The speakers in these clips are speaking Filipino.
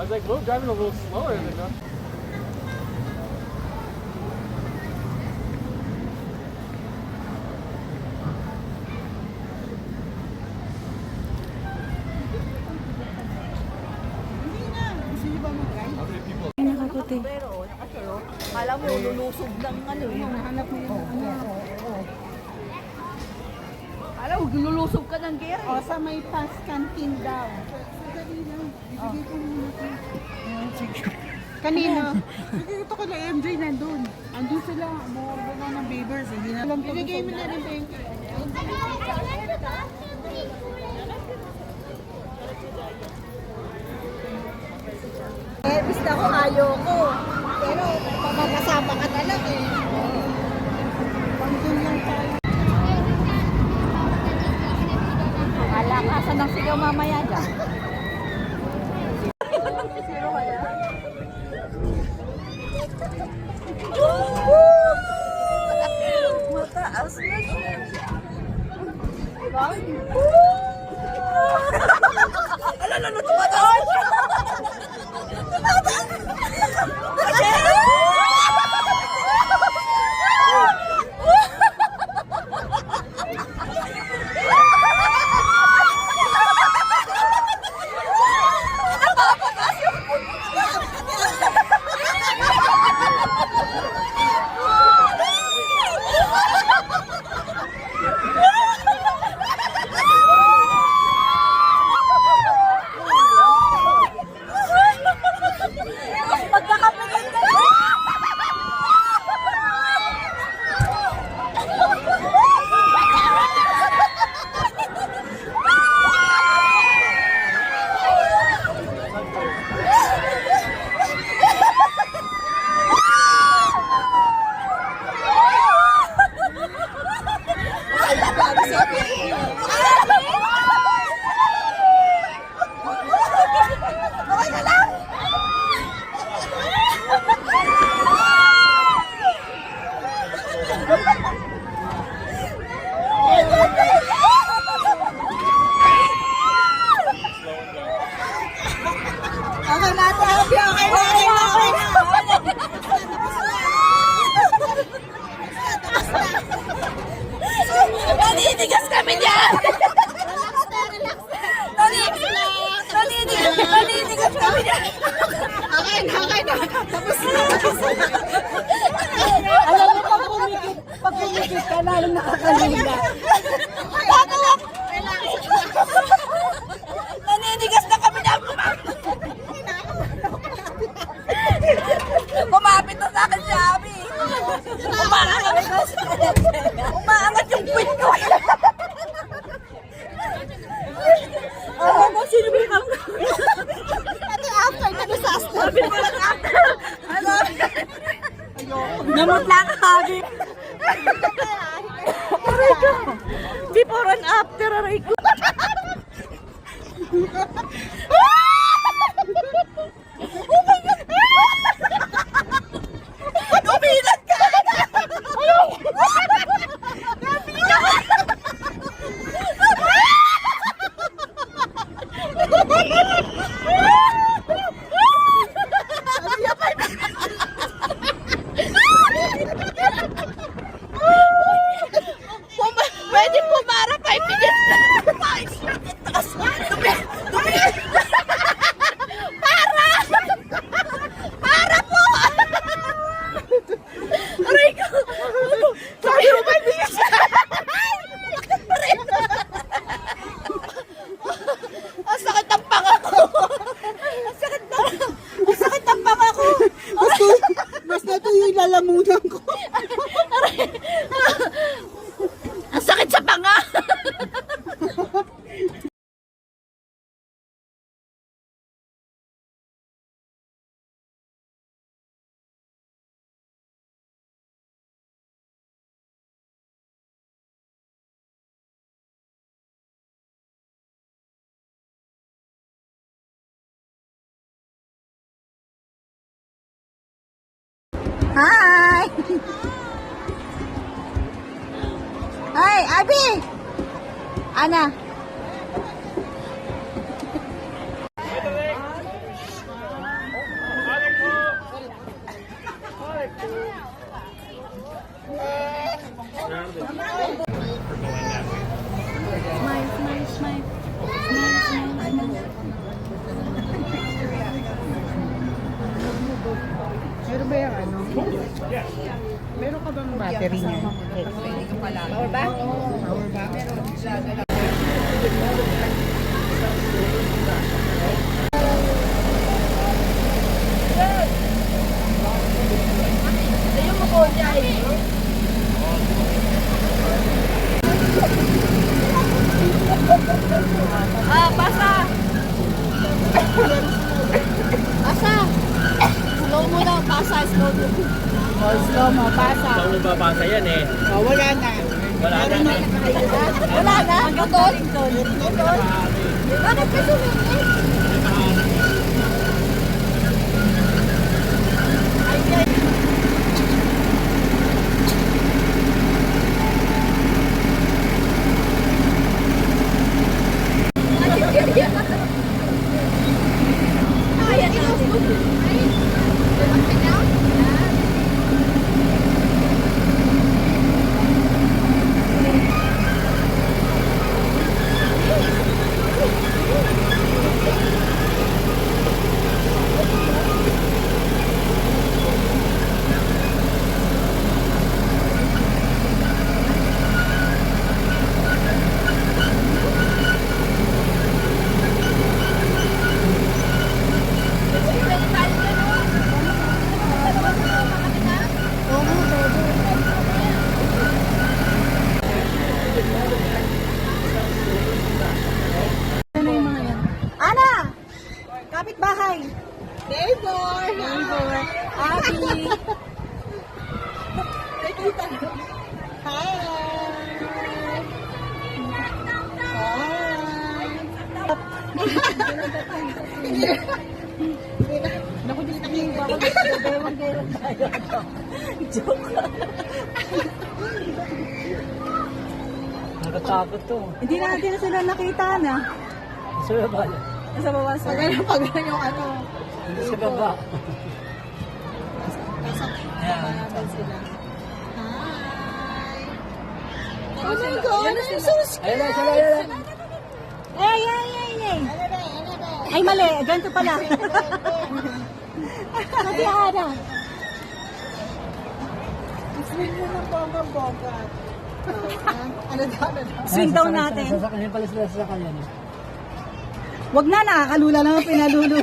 I was like, we're driving a little slower than that. Pero, nakasuro. Kala mo, lulusog ng ano eh. Nahanap mo yun. Kala mo, lulusog ka ng gear. O, sa may pass canteen daw. Sadali lang. Ibigay ko muna ito. Kanino? Ito ko na MJ nandun. Andun sila. Buwan na ng babers. Hindi na lang. Ibigay mo na rin ba yung Bis na ako, ayoko. Pero, pagkakasama ka talaga eh. pangdun lang tayo? Alakasan ng sigaw mamaya dyan. Mataas na siya. Alala, tumataas siya. Okay na, Tabi. Okay na. Naninigas kami niyan! Naninigas kami niyan! Okay na. Tapos na. Alam mo, pag pumikit ka, lalong nakakalinga. Naninigas na kami niyan! Kumapit na sa akin si Abby. Umaangat yung puwit ko. Ano, sino ba yung Ito after na disaster. Sabi ko lang after. Ano? Namut lang, Abby. Aray ko. Before and after, aray ko. Umilat ka! Pwede pumara 5 minutes na. Taas. Dumi. Para po! Aray ko! Sabi mo 5 minutes na. Ang sakit ang panga ko. Ang sakit ang panga ko. Mas na ito yung lalamunan ko. Ang sakit sa panga. Hi! Hi, Abby! Ana? battery niya. Power bank? Power bank. Ayun mo po dyan. Pasa! Pasa! Slow mo daw, pasa, slow mo. Oh, slow mo, pasa. Saan mo babasa yan eh? Oh, wala na. Wala na. Wala na? Motor? Motor? Bakit ka sumingin? Kaya natin. Ano yung mga yan? Ana! Kapit-bahay! Neighbor! Neighbor! Abi! Nakita na. Hi! Naku, di nakinig ako. Bewang-bewang tayo. Joke. Nakatakot to. Hindi natin sila nakita na. Sa baba yan. Nasa baba sa... Pag yung ano. Hindi sa baba. Panaban sila. Hi! Oh my God! I'm so scared! Ayun na, sila, ayun na. Ay, ay, ay, ay. Ay, mali. Ganito pala. Kasi Ana. Swing mo ng bongga-bongga. Ano daw, ano daw? Swing down natin. Sasakyan pala sila sa kanya. Wag na, nakakalula lang ang pinalulo.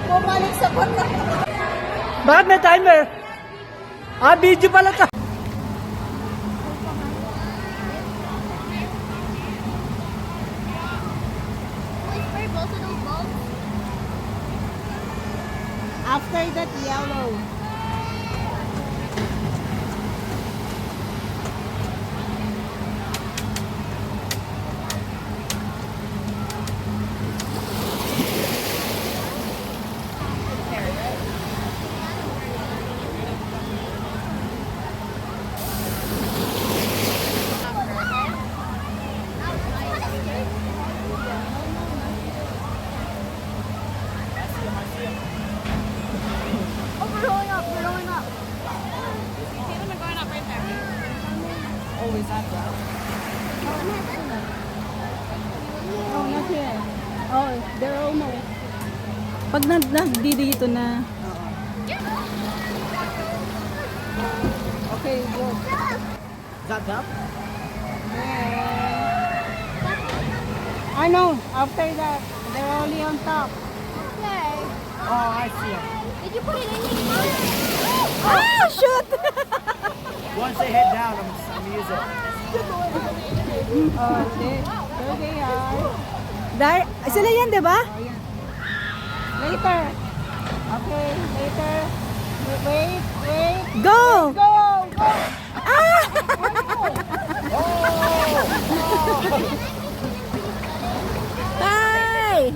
Bumalik sa kwarto. Bakit may timer? Ah, video pala to. After that, yellow. Always that route. Oh, not here. Oh, they're almost. Pag nagdidito na. Okay, go. That up? I know. After that, they're only on top. Okay. Oh, I see it. Did you put it in here? Ah, shoot! Once they head down, I'm use it. Oh, there they are. Sila yan, di ba? Oh, yeah. Later. Okay, later. Wait. Go! Go, go. Bye!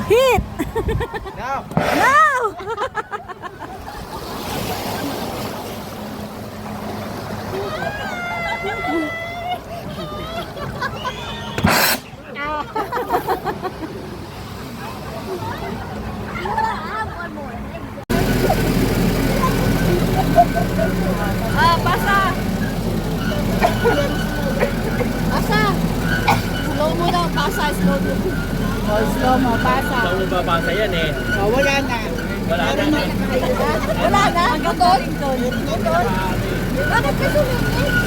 Hit! Now! No! Pasa! Pasa! Slow mo daw, pasa, slow mo. Oh, slow mo, pasa. Saan mo babasa yan eh? Oh, wala na. Wala na. Wala na? Motor? Motor? Bakit ka sumingin?